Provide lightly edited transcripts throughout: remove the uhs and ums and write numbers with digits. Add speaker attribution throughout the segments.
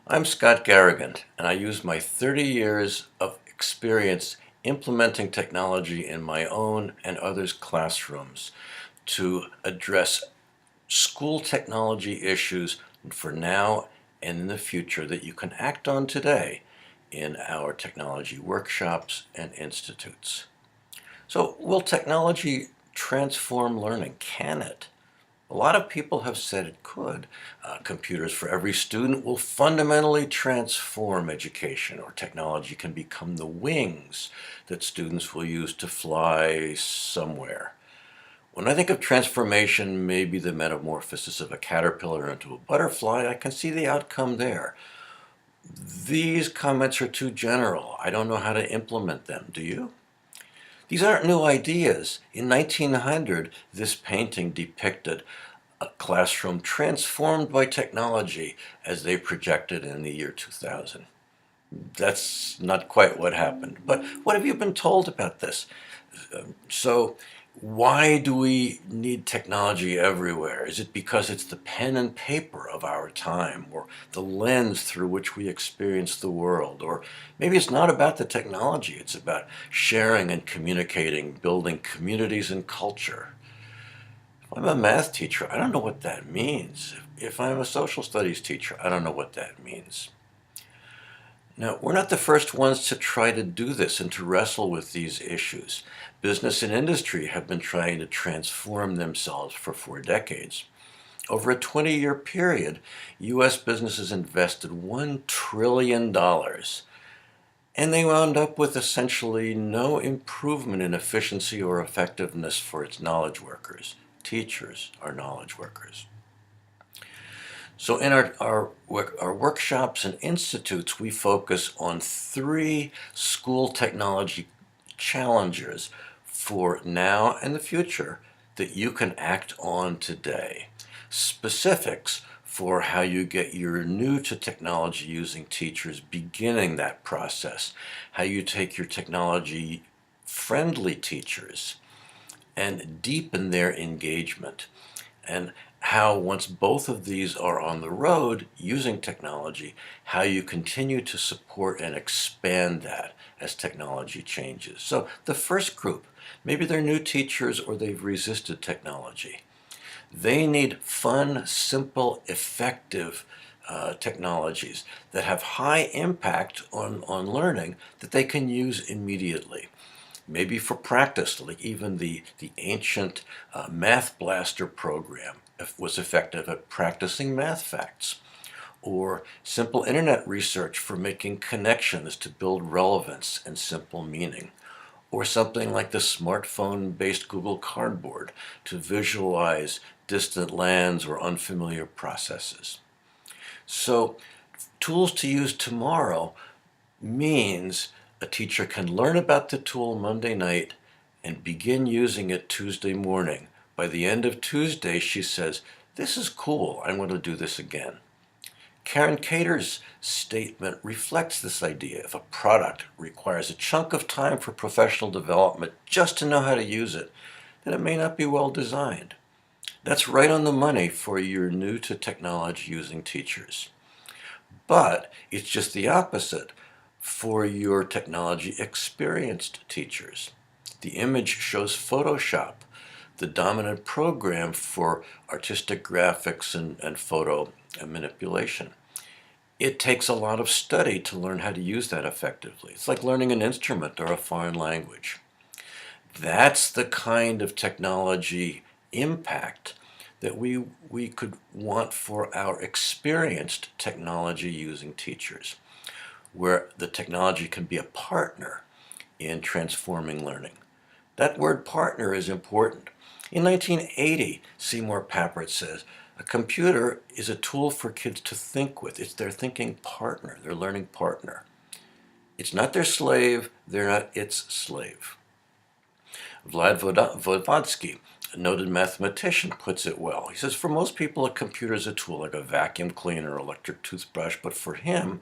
Speaker 1: I'm Scott Garrigan, and I use my 30 years of experience implementing technology in my own and others' classrooms to address school technology issues for now and in the future that you can act on today in our technology workshops and institutes. So, will technology transform learning? Can it? A lot of people have said it could. Computers for every student will fundamentally transform education, or technology can become the wings that students will use to fly somewhere. When I think of transformation, maybe the metamorphosis of a caterpillar into a butterfly, I can see the outcome there. These comments are too general. I don't know how to implement them. Do you? These aren't new ideas. In 1900, this painting depicted a classroom transformed by technology as they projected in the year 2000. That's not quite what happened. But what have you been told about this? So, why do we need technology everywhere? Is it because it's the pen and paper of our time, or the lens through which we experience the world? Or maybe it's not about the technology, it's about sharing and communicating, building communities and culture. If I'm a math teacher, I don't know what that means. If I'm a social studies teacher, I don't know what that means. Now, we're not the first ones to try to do this and to wrestle with these issues. Business and industry have been trying to transform themselves for 4 decades. Over a 20-year period, U.S. businesses invested $1 trillion, and they wound up with essentially no improvement in efficiency or effectiveness for its knowledge workers. Teachers are knowledge workers. So in our workshops and institutes, we focus on 3 school technology challenges for now and the future that you can act on today. Specifics for how you get your new to technology using teachers beginning that process, how you take your technology friendly teachers and deepen their engagement, and how once both of these are on the road using technology, how you continue to support and expand that as technology changes. So the first group, maybe they're new teachers or they've resisted technology. They need fun, simple, effective technologies that have high impact on learning that they can use immediately. Maybe for practice, like even the ancient Math Blaster program was effective at practicing math facts, or simple internet research for making connections to build relevance and simple meaning, or something like the smartphone-based Google Cardboard to visualize distant lands or unfamiliar processes. So, tools to use tomorrow means a teacher can learn about the tool Monday night and begin using it Tuesday morning. By the end of Tuesday, she says, "This is cool, I'm going to do this again." Karen Cater's statement reflects this idea. If a product requires a chunk of time for professional development just to know how to use it, then it may not be well designed. That's right on the money for your new to technology using teachers. But it's just the opposite for your technology experienced teachers. The image shows Photoshop, the dominant program for artistic graphics and photo manipulation. It takes a lot of study to learn how to use that effectively. It's like learning an instrument or a foreign language. That's the kind of technology impact that we could want for our experienced technology using teachers, where the technology can be a partner in transforming learning. That word partner is important. In 1980, Seymour Papert says, "A computer is a tool for kids to think with. It's their thinking partner, their learning partner. It's not their slave, they're not its slave." Voevodsky, a noted mathematician, puts it well. He says, "For most people, a computer is a tool like a vacuum cleaner or electric toothbrush, but for him,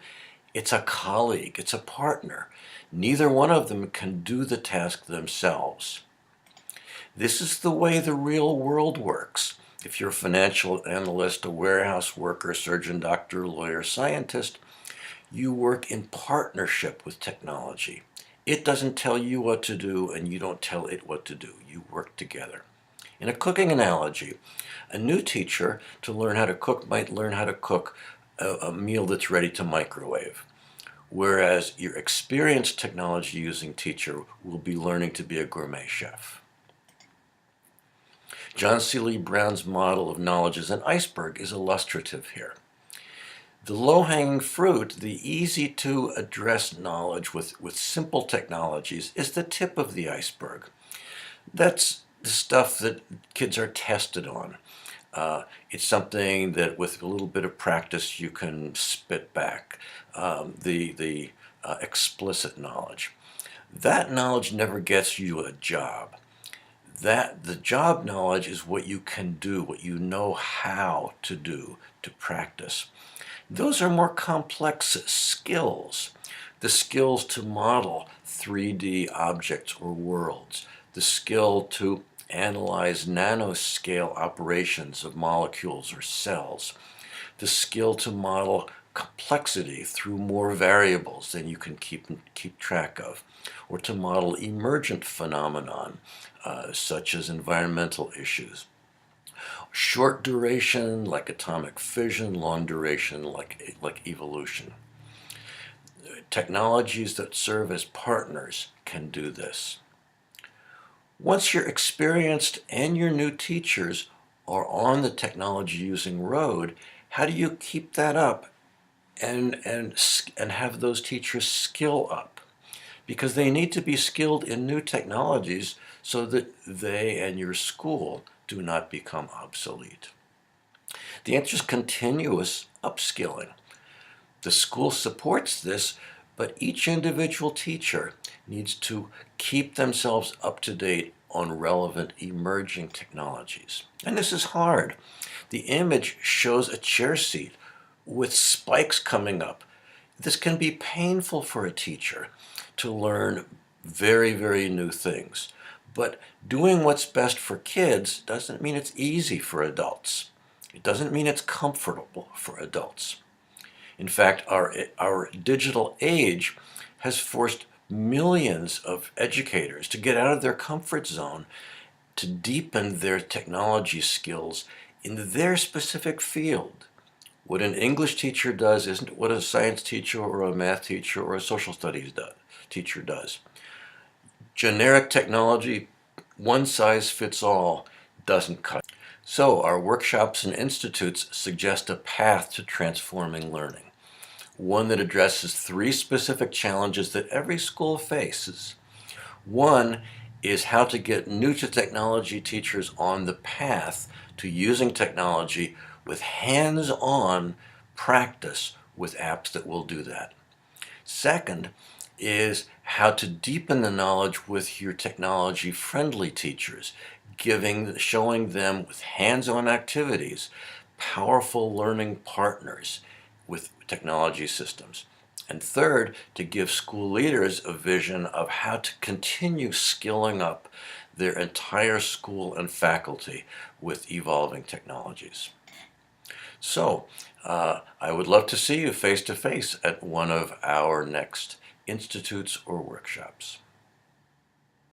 Speaker 1: it's a colleague, it's a partner. Neither one of them can do the task themselves." This is the way the real world works. If you're a financial analyst, a warehouse worker, surgeon, doctor, lawyer, scientist, you work in partnership with technology. It doesn't tell you what to do, and you don't tell it what to do. You work together. In a cooking analogy, a new teacher to learn how to cook might learn how to cook a meal that's ready to microwave, whereas your experienced technology using teacher will be learning to be a gourmet chef. John C. Lee Brown's model of knowledge as an iceberg is illustrative here. The low-hanging fruit, the easy-to-address knowledge with simple technologies, is the tip of the iceberg. That's the stuff that kids are tested on. It's something that with a little bit of practice you can spit back, the explicit knowledge. That knowledge never gets you a job. The job knowledge is what you can do, what you know how to do, to practice. Those are more complex skills. The skills to model 3D objects or worlds, the skill to analyze nanoscale operations of molecules or cells, the skill to model complexity through more variables than you can keep track of, or to model emergent phenomenon such as environmental issues. Short duration like atomic fission, long duration like evolution. Technologies that serve as partners can do this. Once you're experienced and your new teachers are on the technology using road, how do you keep that up and have those teachers skill up? Because they need to be skilled in new technologies so that they and your school do not become obsolete. The answer is continuous upskilling. The school supports this, but each individual teacher needs to keep themselves up to date on relevant emerging technologies. And this is hard. The image shows a chair seat with spikes coming up. This can be painful for a teacher to learn very, very new things. But doing what's best for kids doesn't mean it's easy for adults. It doesn't mean it's comfortable for adults. In fact, our digital age has forced millions of educators to get out of their comfort zone to deepen their technology skills in their specific field. What an English teacher does isn't what a science teacher or a math teacher or a social studies teacher does. Generic technology, one size fits all, doesn't cut. So our workshops and institutes suggest a path to transforming learning, one that addresses 3 specific challenges that every school faces. One is how to get new to technology teachers on the path to using technology with hands-on practice with apps that will do that. Second is how to deepen the knowledge with your technology-friendly teachers, showing them with hands-on activities, powerful learning partners with technology systems. And third, to give school leaders a vision of how to continue skilling up their entire school and faculty with evolving technologies. So, I would love to see you face to face at one of our next institutes or workshops.